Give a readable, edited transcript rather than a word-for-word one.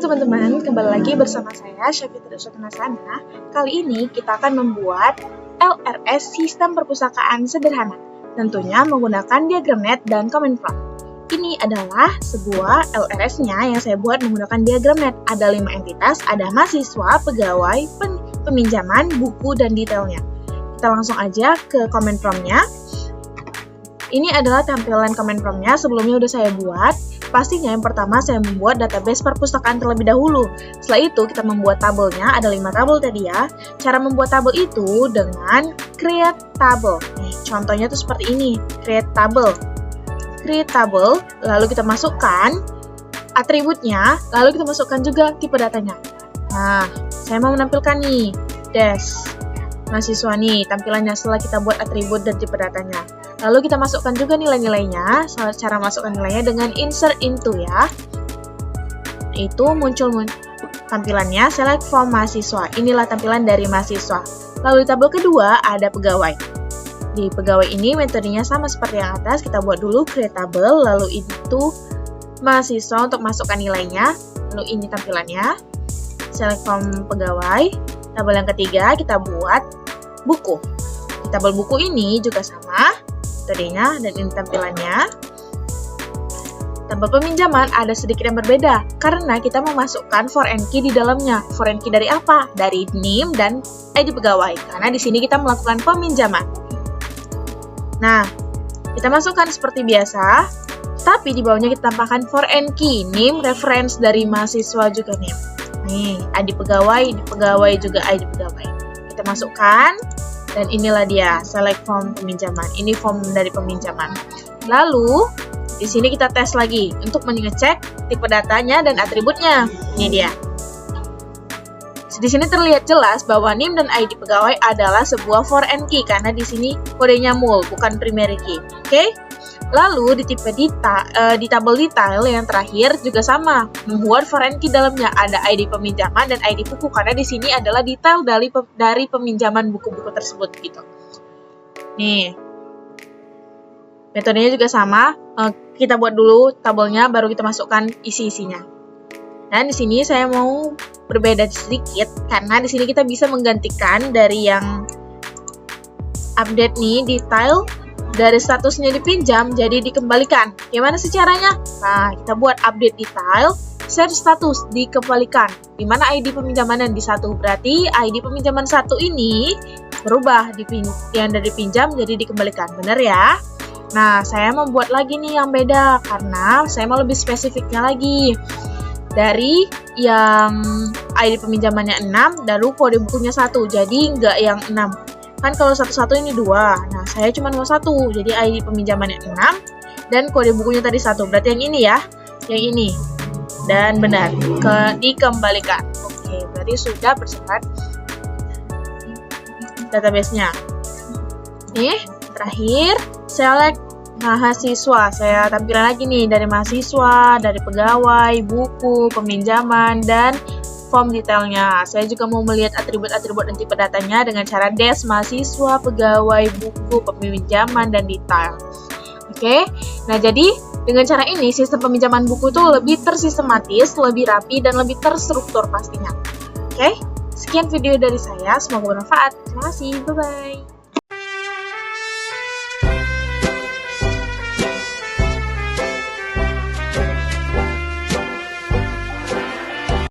teman-teman, kembali lagi bersama saya Syafitra Sana. Kali ini kita akan membuat LRS sistem perpustakaan sederhana, tentunya menggunakan diagram net dan command prompt. Ini adalah sebuah LRS-nya yang saya buat menggunakan diagram net. Ada 5 entitas, ada mahasiswa, pegawai, peminjaman, buku, dan detailnya. Kita langsung aja ke command prompt-nya. Ini adalah tampilan command prompt-nya, sebelumnya udah saya buat. Pastinya yang pertama saya membuat database perpustakaan terlebih dahulu. Setelah itu kita membuat tabelnya, ada 5 tabel tadi ya. Cara membuat tabel itu dengan create table. Nih, contohnya tuh seperti ini, create table. Create table, lalu kita masukkan atributnya, lalu kita masukkan juga tipe datanya. Nah, saya mau menampilkan nih, dash mahasiswa nih, tampilannya setelah kita buat atribut dan tipe datanya. Lalu kita masukkan juga nilai-nilainya. Cara masukkan nilainya dengan insert into ya. Itu muncul tampilannya select from mahasiswa. Inilah tampilan dari mahasiswa. Lalu di tabel kedua ada pegawai. Di pegawai ini metodenya sama seperti yang atas. Kita buat dulu create table, lalu itu mahasiswa untuk masukkan nilainya. Lalu ini tampilannya. Select from pegawai. Tabel yang ketiga kita buat buku. Di tabel buku ini juga sama metodenya dan ini tampilannya. Tabel peminjaman ada sedikit yang berbeda karena kita memasukkan foreign key di dalamnya. Foreign key dari apa? Dari NIM dan ID pegawai. Karena di sini kita melakukan peminjaman. Nah, kita masukkan seperti biasa, tapi di bawahnya kita tambahkan foreign key, NIM, reference dari mahasiswa juga NIM. Nih, ID pegawai juga ID pegawai. Kita masukkan. Dan inilah dia, select form peminjaman. Ini form dari peminjaman. Lalu, di sini kita tes lagi untuk mengecek tipe datanya dan atributnya. Ini dia. Di sini terlihat jelas bahwa NIM dan ID pegawai adalah sebuah foreign key karena di sini kodenya mul, bukan primary key. Oke? Lalu di tabel detail yang terakhir juga sama, membuat foreign key dalamnya ada ID peminjaman dan ID buku karena di sini adalah detail dari peminjaman buku-buku tersebut gitu. Nih, metodenya juga sama. Kita buat dulu tabelnya, baru kita masukkan isi-isinya. Dan di sini saya mau berbeda sedikit karena di sini kita bisa menggantikan dari yang update nih detail. Dari statusnya dipinjam, jadi dikembalikan. Gimana sih caranya? Nah, kita buat update detail, save status, dikembalikan. Dimana ID peminjaman yang di 1, berarti ID peminjaman 1 ini berubah, yang dari pinjam jadi dikembalikan. Bener ya? Nah, saya membuat lagi nih yang beda, karena saya mau lebih spesifiknya lagi. Dari yang ID peminjamannya 6, lalu kode bukunya 1, jadi nggak yang 6. Kan kalau satu-satu ini 2, nah saya cuma mau 1, jadi ID peminjamannya 6, dan kode bukunya tadi 1, berarti yang ini ya, yang ini, dan benar, dikembalikan. Oke, berarti sudah bersifat database-nya. Nih, terakhir, select mahasiswa, saya tampilkan lagi nih, dari mahasiswa, dari pegawai, buku, peminjaman, dan form detailnya. Saya juga mau melihat atribut-atribut dan tipe datanya dengan cara dash mahasiswa, pegawai, buku, peminjaman, dan detail. Oke, nah jadi dengan cara ini sistem peminjaman buku itu lebih tersistematis, lebih rapi, dan lebih terstruktur pastinya. Oke, sekian video dari saya, semoga bermanfaat. Terima kasih, bye-bye.